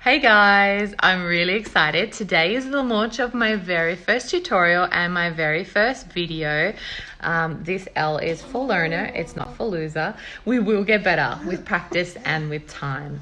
Hey guys, I'm really excited. Today is the launch of my very first tutorial and my very first video. This L is for learner, it's not for loser. We will get better with practice and with time.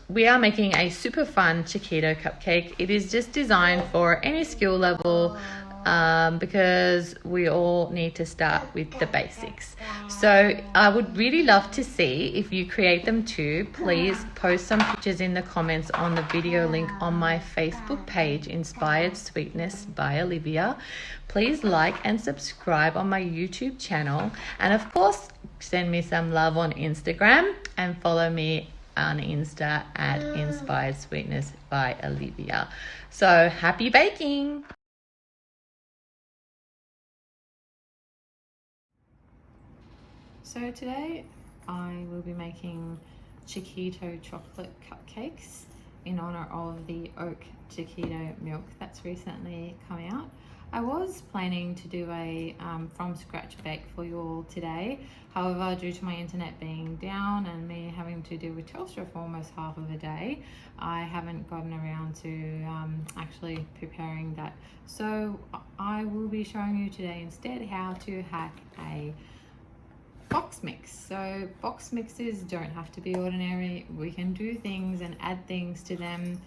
We are making a super fun Chokito cupcake. It is just designed for any skill level. Because we all need to start with the basics. So I would really love to see if you create them too. Please post some pictures in the comments on the video link on my Facebook page, Inspired Sweetness by Olivia. Please like and subscribe on my YouTube channel, and of course send me some love on Instagram and follow me on Insta at Inspired Sweetness by Olivia. So happy baking! So today I will be making Chokito chocolate cupcakes in honor of the oat Chokito milk that's recently come out. I was planning to do a from scratch bake for you all today. However, due to my internet being down and me having to deal with Telstra for almost half of a day, I haven't gotten around to actually preparing that. So I will be showing you today instead how to hack a box mix. So box mixes don't have to be ordinary. We can do things and add things to them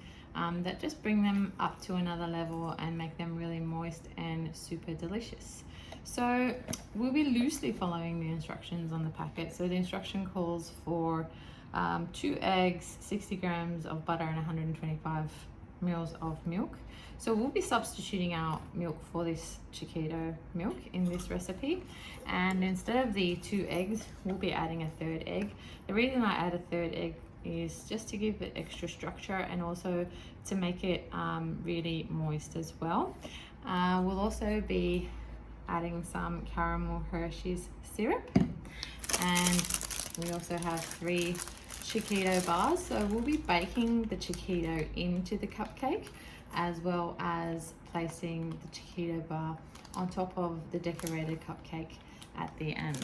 that just bring them up to another level and make them really moist and super delicious. So we'll be loosely following the instructions on the packet. So the instruction calls for 2 eggs, 60 grams of butter and 125 mils of milk. So we'll be substituting our milk for this Chokito milk in this recipe, and instead of the 2 eggs we'll be adding a 3rd egg. The reason I add a 3rd egg is just to give it extra structure and also to make it really moist as well. We'll also be adding some caramel Hershey's syrup, and we also have 3 Chokito bars. So we'll be baking the Chokito into the cupcake as well as placing the Chokito bar on top of the decorated cupcake at the end.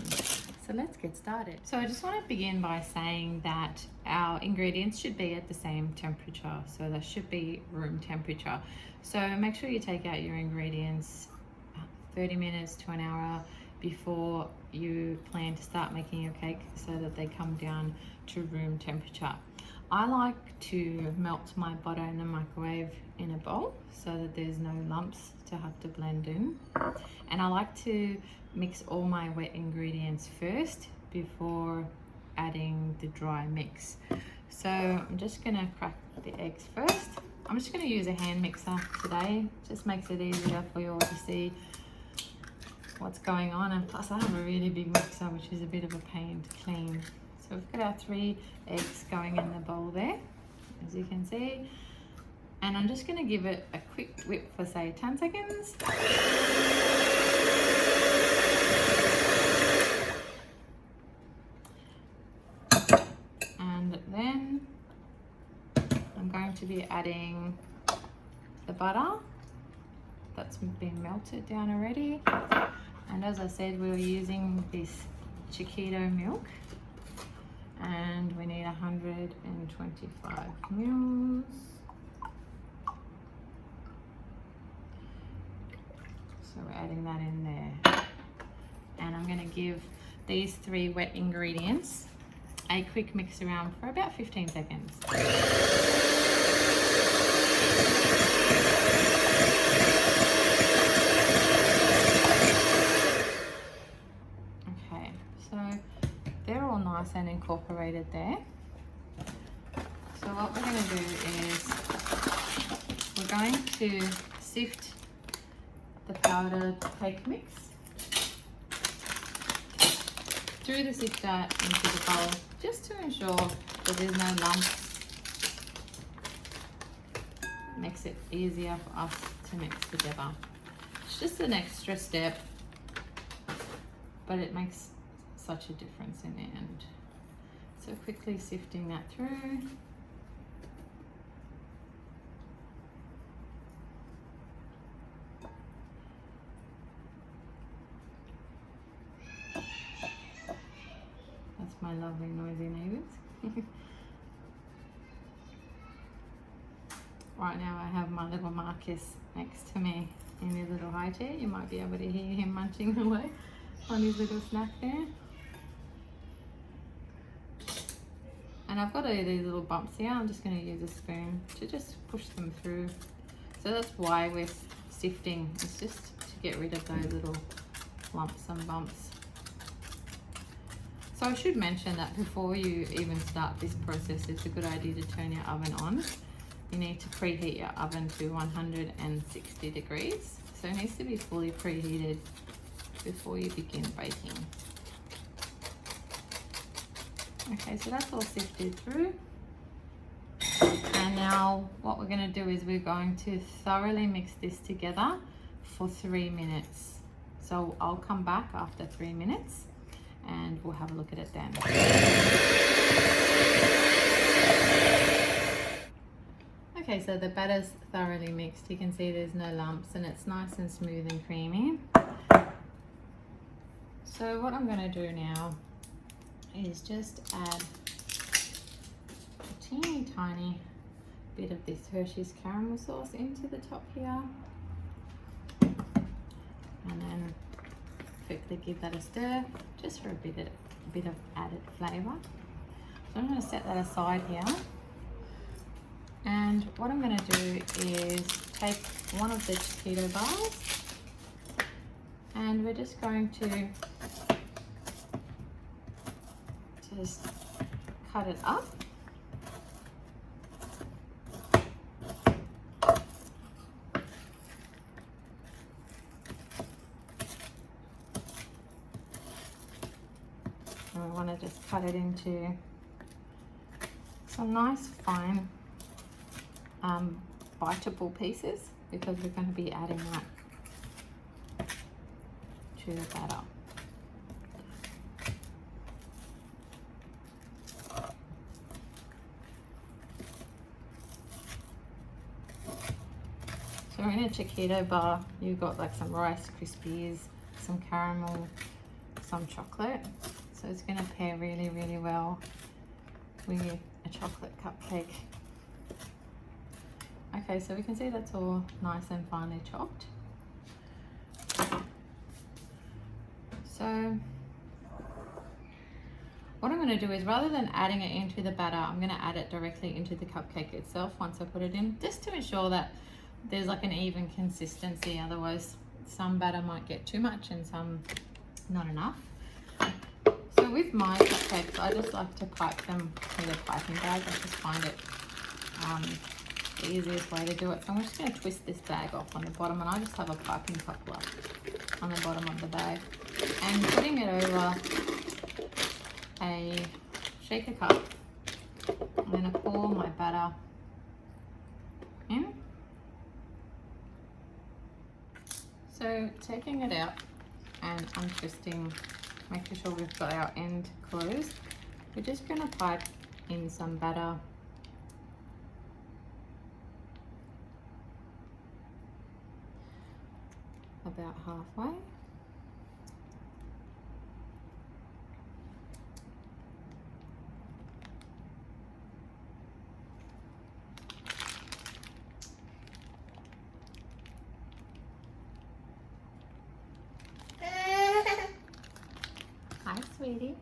So let's get started. So I just want to begin by saying that our ingredients should be at the same temperature. So they should be room temperature. So make sure you take out your ingredients 30 minutes to an hour before you plan to start making your cake so that they come down to room temperature. I like to melt my butter in the microwave in a bowl so that there's no lumps to have to blend in. And I like to mix all my wet ingredients first before adding the dry mix. So I'm just gonna crack the eggs first. I'm just gonna use a hand mixer today. It just makes it easier for you all to see what's going on, and plus I have a really big mixer which is a bit of a pain to clean. So we've got our 3 eggs going in the bowl there, as you can see. And I'm just going to give it a quick whip for say 10 seconds. And then I'm going to be adding the butter that's been melted down already. And as I said, we were using this Chokito milk, and we need 125 mils. So we're adding that in there. And I'm going to give these 3 wet ingredients a quick mix around for about 15 seconds. Okay, so they're all nice and incorporated there. So what we're going to do is we're going to sift the powdered cake mix through the sifter into the bowl, just to ensure that there's no lumps. It makes it easier for us to mix together. It's just an extra step, but it makes such a difference in the end. So quickly sifting that through. That's my lovely noisy neighbours. Right now I have my little Marcus next to me in his little high chair. You might be able to hear him munching away on his little snack there. And I've got these little bumps here. I'm just going to use a spoon to just push them through. So that's why we're sifting. It's just to get rid of those little lumps and bumps. So I should mention that before you even start this process, it's a good idea to turn your oven on. You need to preheat your oven to 160 degrees. So it needs to be fully preheated before you begin baking. Okay, so that's all sifted through. And now what we're going to do is we're going to thoroughly mix this together for 3 minutes. So I'll come back after 3 minutes and we'll have a look at it then. Okay, so the batter's thoroughly mixed. You can see there's no lumps and it's nice and smooth and creamy. So what I'm going to do now is just add a teeny tiny bit of this Hershey's caramel sauce into the top here, and then quickly give that a stir just for a bit of added flavor. So I'm going to set that aside here, and what I'm going to do is take one of the Chokito bars and we're just going to just cut it up. And I want to just cut it into some nice fine biteable pieces because we're going to be adding that to the batter. So in a Chokito bar, you've got like some Rice Krispies, some caramel, some chocolate. So it's going to pair really, really well with a chocolate cupcake. Okay, so we can see that's all nice and finely chopped. So what I'm going to do is, rather than adding it into the batter, I'm going to add it directly into the cupcake itself once I put it in, just to ensure that there's like an even consistency. Otherwise some batter might get too much and some not enough. So with my cupcakes, I just like to pipe them with a piping bag. I just find it the easiest way to do it. So I'm just going to twist this bag off on the bottom, and I just have a piping coupler on the bottom of the bag, and putting it over a shaker cup. I'm going to pour my batter in. So taking it out and untwisting, making sure we've got our end closed, we're just going to pipe in some batter about halfway. Hi, sweetie.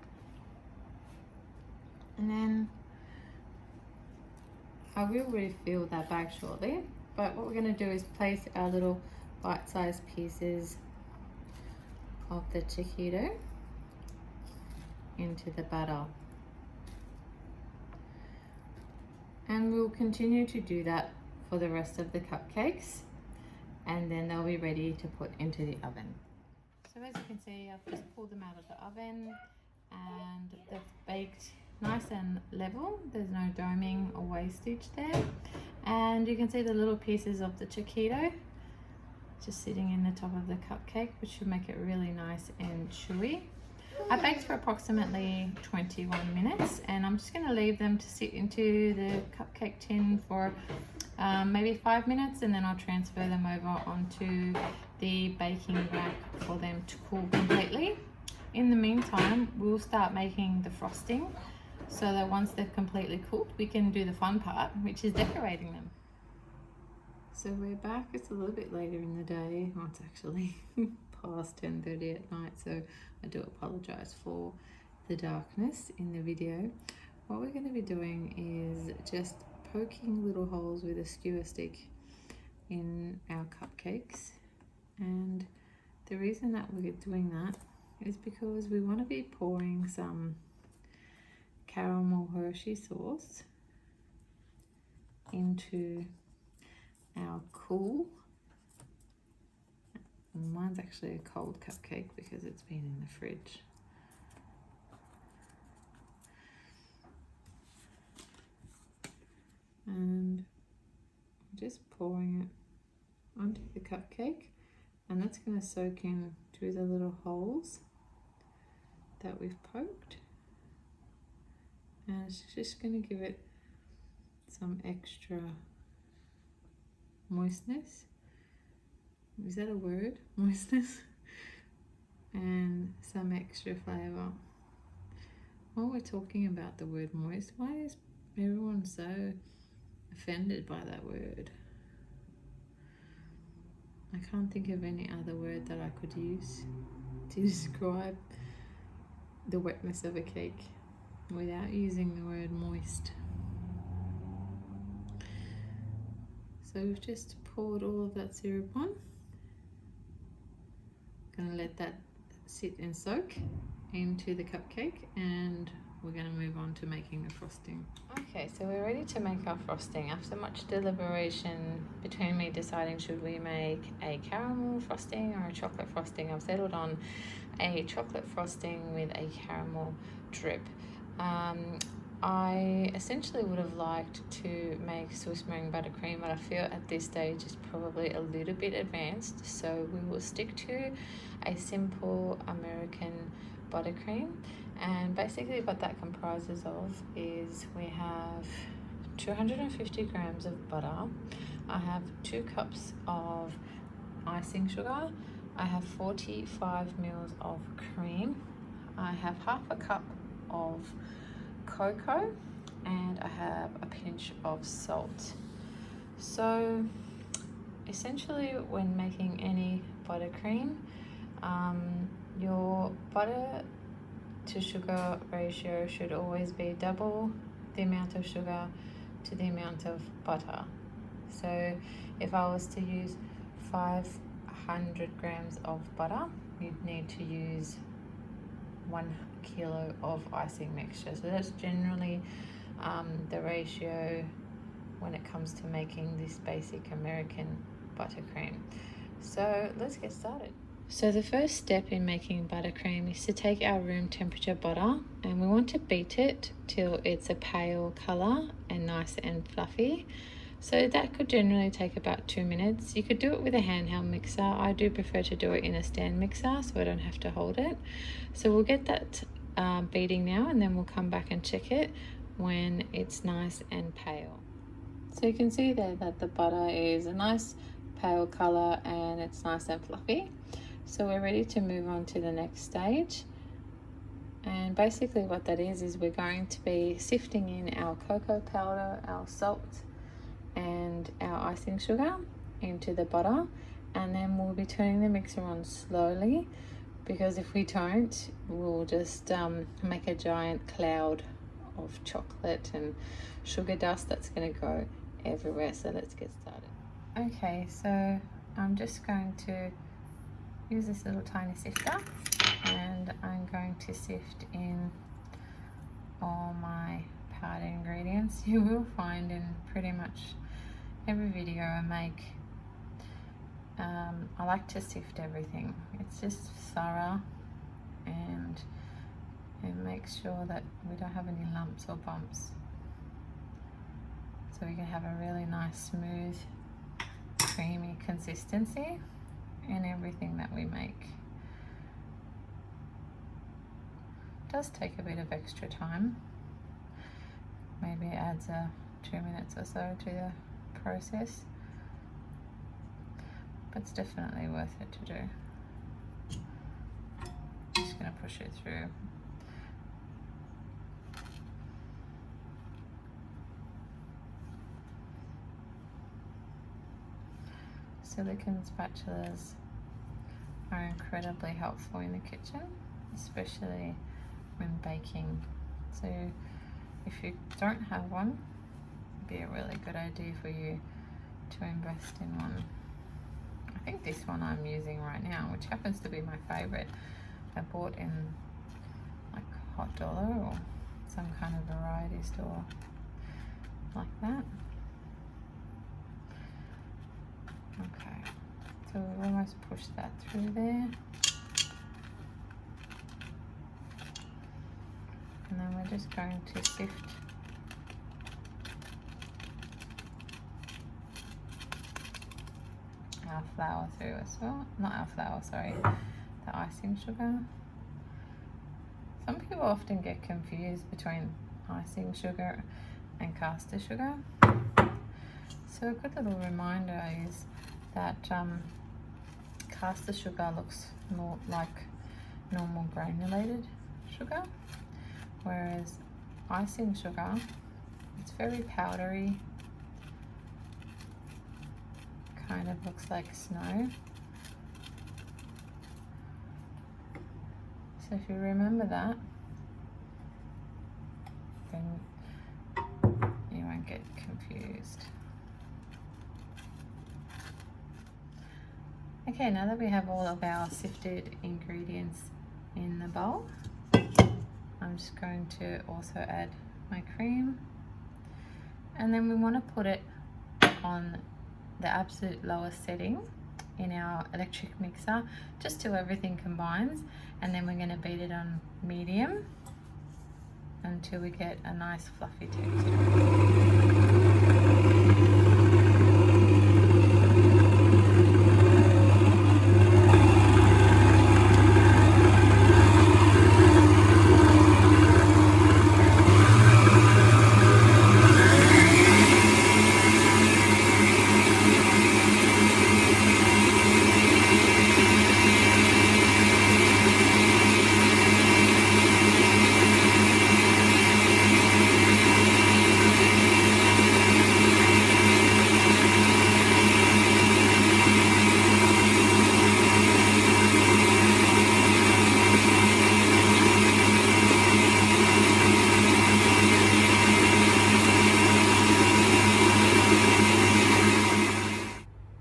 And then I will refill that bag shortly, but what we're going to do is place our little bite-sized pieces of the Chokito into the batter, and we'll continue to do that for the rest of the cupcakes, and then they'll be ready to put into the oven. So as you can see, I've just pulled them out of the oven and they've baked nice and level. There's no doming or wastage there, and you can see the little pieces of the Chokito just sitting in the top of the cupcake, which should make it really nice and chewy. I baked for approximately 21 minutes, and I'm just going to leave them to sit into the cupcake tin for maybe 5 minutes, and then I'll transfer them over onto the baking rack for them to cool completely. In the meantime, we'll start making the frosting, so that once they're completely cooked, we can do the fun part, which is decorating them. So we're back. It's a little bit later in the day. Oh, it's actually past 10:30 at night, so I do apologize for the darkness in the video. What we're going to be doing is just poking little holes with a skewer stick in our cupcakes, and the reason that we're doing that is because we want to be pouring some caramel Hershey sauce into our cool, mine's actually a cold cupcake because it's been in the fridge. And just pouring it onto the cupcake, and that's going to soak in through the little holes that we've poked, and it's just going to give it some extra moistness. Is that a word? Moistness? And some extra flavour. While we're talking about the word moist, why is everyone so offended by that word? I can't think of any other word that I could use to describe the wetness of a cake without using the word moist. So we've just poured all of that syrup on. Gonna let that sit and soak into the cupcake, and we're going to move on to making the frosting. Okay, so we're ready to make our frosting. After much deliberation between me deciding should we make a caramel frosting or a chocolate frosting, I've settled on a chocolate frosting with a caramel drip. I essentially would have liked to make Swiss meringue buttercream, but I feel at this stage it's probably a little bit advanced, so we will stick to a simple American buttercream. And basically what that comprises of is we have 250 grams of butter, I have 2 cups of icing sugar, I have 45 mils of cream, I have half a cup of cocoa, and I have a pinch of salt. So essentially when making any buttercream, your butter to sugar ratio should always be double the amount of sugar to the amount of butter. So if I was to use 500 grams of butter, you'd need to use 1 kilo of icing mixture. So that's generally the ratio when it comes to making this basic American buttercream. So let's get started. So the first step in making buttercream is to take our room temperature butter, and we want to beat it till it's a pale colour and nice and fluffy. So that could generally take about 2 minutes. You could do it with a handheld mixer. I do prefer to do it in a stand mixer so I don't have to hold it. So we'll get that beating now, and then we'll come back and check it when it's nice and pale. So you can see there that the butter is a nice pale colour and it's nice and fluffy. So we're ready to move on to the next stage. And basically what that is we're going to be sifting in our cocoa powder, our salt, and our icing sugar into the butter, and then we'll be turning the mixer on slowly, because if we don't, we'll just make a giant cloud of chocolate and sugar dust that's going to go everywhere. So let's get started. Okay, so I'm just going to use this little tiny sifter, and I'm going to sift in all my powdered ingredients. You will find in pretty much every video I make, I like to sift everything. It's just thorough, and it makes sure that we don't have any lumps or bumps, so we can have a really nice smooth creamy consistency in everything that we make. It does take a bit of extra time. Maybe it adds 2 minutes or so to the process, but it's definitely worth it to do. I'm just going to push it through. silicone spatulas are incredibly helpful in the kitchen, especially when baking. So if you don't have one, it'd be a really good idea for you to invest in one. I think this one I'm using right now, which happens to be my favorite, I bought in like Hot Dollar or some kind of variety store like that. Okay, so we've almost pushed that through there. And then we're just going to sift our flour through as well. Not our flour, sorry, the icing sugar. Some people often get confused between icing sugar and castor sugar. So a good little reminder is that castor sugar looks more like normal granulated sugar, whereas icing sugar, it's very powdery, kind of looks like snow. So if you remember that, then you won't get confused. Okay, now that we have all of our sifted ingredients in the bowl, I'm just going to also add my cream, and then we want to put it on the absolute lowest setting in our electric mixer just till everything combines, and then we're going to beat it on medium until we get a nice fluffy texture.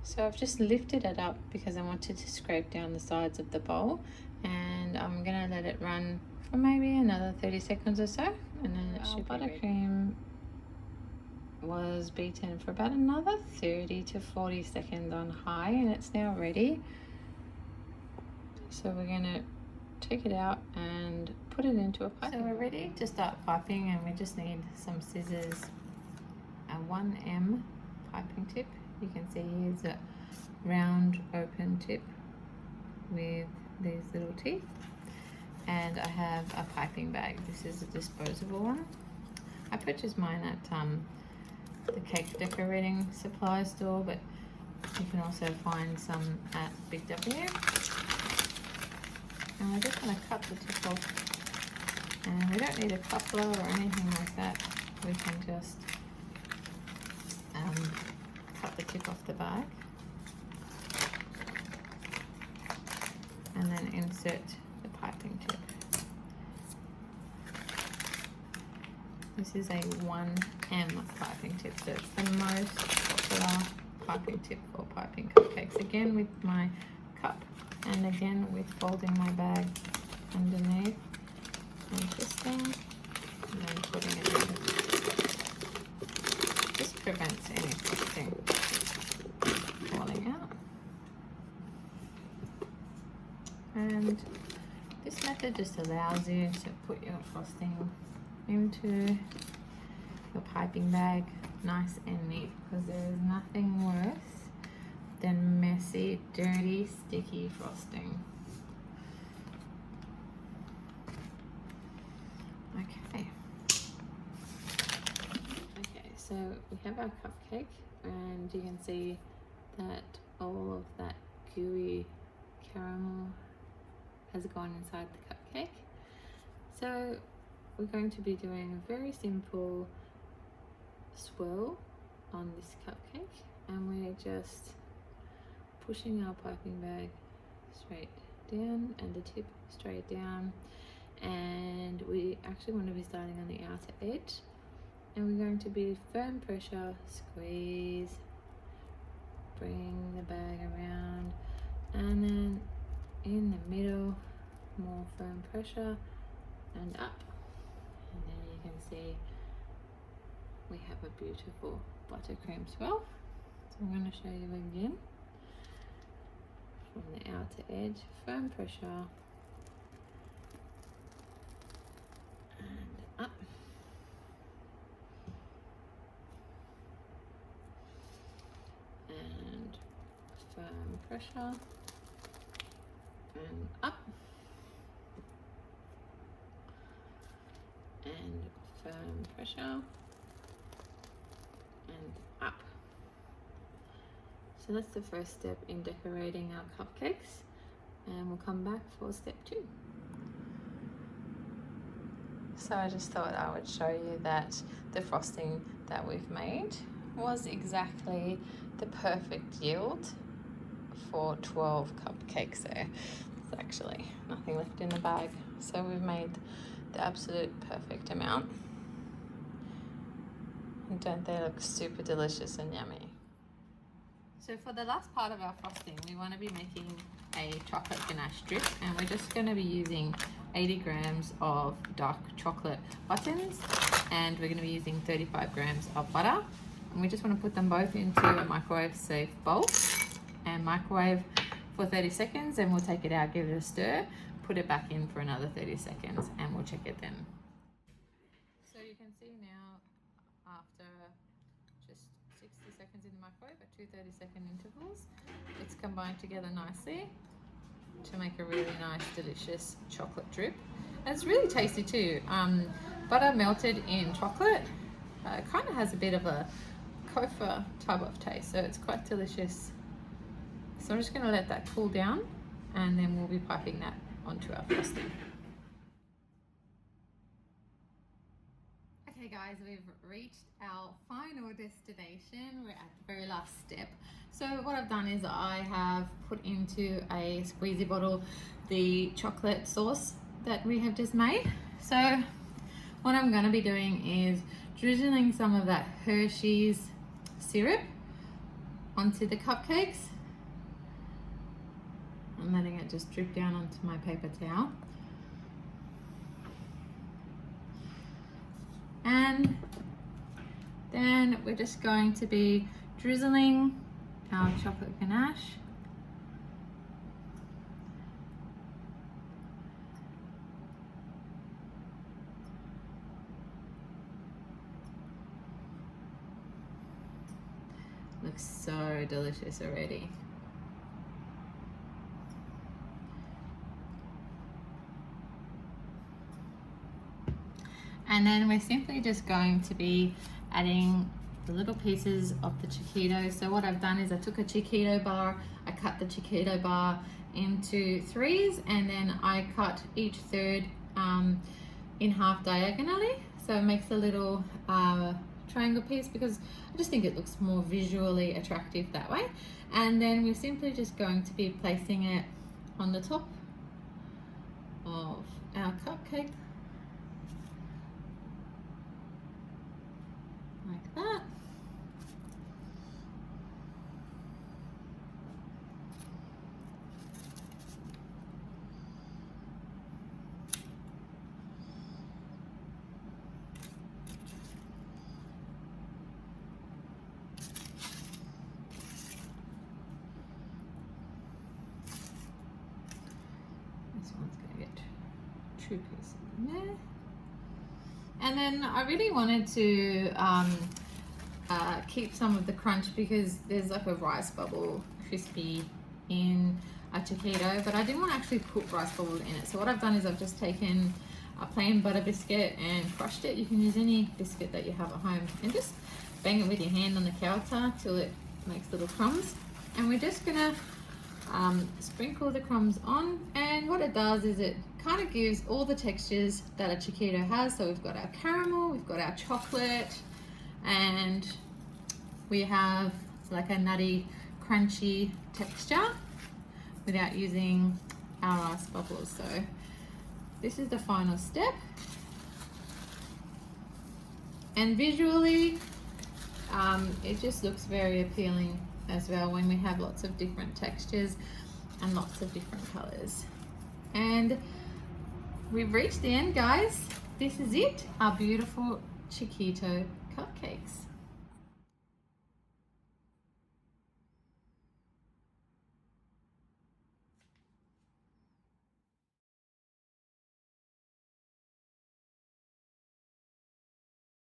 So I've just lifted it up because I wanted to scrape down the sides of the bowl, and I'm gonna let it run for maybe another 30 seconds or so, and then it should buttercream was beaten for about another 30 to 40 seconds on high, and it's now ready. So we're gonna take it out and put it into a pipe. So we're ready to start piping, and we just need some scissors, a 1M piping tip. You can see here's a round open tip with these little teeth, and I have a piping bag. This is a disposable one. I purchased mine at the cake decorating supply store, but you can also find some at Big W. And we're just going to cut the tip off, and we don't need a coupler or anything like that. We can just cut the tip off the bag and then insert the piping tip. This is a 1M piping tip, so it's the most popular piping tip for piping cupcakes. Again with my cup, and again with folding my bag underneath and twisting and then putting it in. This prevents any frosting falling out. And this method just allows you to put your frosting into your piping bag nice and neat, because there is nothing worse than messy, dirty, sticky frosting. Okay. So we have our cupcake, and you can see that all of that gooey caramel has gone inside the cupcake. So we're going to be doing a very simple swirl on this cupcake, and we're just pushing our piping bag straight down and the tip straight down, and we actually want to be starting on the outer edge, and we're going to be firm pressure, squeeze, bring the bag around, and then in the middle more firm pressure and up, and then you can see we have a beautiful buttercream swirl. So I'm going to show you again. From the outer edge, firm pressure and up, and firm pressure and up, and firm pressure and up. So that's the first step in decorating our cupcakes, and we'll come back for step 2. So I just thought I would show you that the frosting that we've made was exactly the perfect yield for 12 cupcakes there. There's actually nothing left in the bag. So we've made the absolute perfect amount. And don't they look super delicious and yummy? So for the last part of our frosting, we want to be making a chocolate ganache strip, and we're just going to be using 80 grams of dark chocolate buttons, and we're going to be using 35 grams of butter, and we just want to put them both into a microwave safe bowl and microwave for 30 seconds, and we'll take it out, give it a stir, put it back in for another 30 seconds, and we'll check it then. So you can see now, after just 60 seconds in the microwave at 2 30-second intervals, it's combined together nicely to make a really nice, delicious chocolate drip. And it's really tasty too. Butter melted in chocolate kind of has a bit of a kofa type of taste, so it's quite delicious. So I'm just going to let that cool down, and then we'll be piping that onto our frosting. Okay guys, we've reached our final destination. We're at the very last step. So what I've done is I have put into a squeezy bottle the chocolate sauce that we have just made. So what I'm going to be doing is drizzling some of that Hershey's syrup onto the cupcakes. I'm letting it just drip down onto my paper towel. And then we're just going to be drizzling our chocolate ganache looks so delicious already. And then we're simply just going to be adding the little pieces of the Chokito. So what I've done is I took a Chokito bar, I cut the Chokito bar into 3s, and then I cut each third in half diagonally. So it makes a little triangle piece because I just think it looks more visually attractive that way. And then we're simply just going to be placing it on the top of our cupcake. Like that. This one's going to get 2 pieces in there. And then I really wanted to keep some of the crunch because there's like a rice bubble crispy in a Chokito, but I didn't want to actually put rice bubble in it. So what I've done is I've just taken a plain butter biscuit and crushed it. You can use any biscuit that you have at home and just bang it with your hand on the counter till it makes little crumbs. And we're just gonna sprinkle the crumbs on, and what it does is it kind of gives all the textures that a Chokito has. So we've got our caramel, we've got our chocolate, and we have like a nutty crunchy texture without using our ice bubbles. So this is the final step. And visually, it just looks very appealing as well when we have lots of different textures and lots of different colors. And we've reached the end, guys. This is it, our beautiful Chokito cupcakes.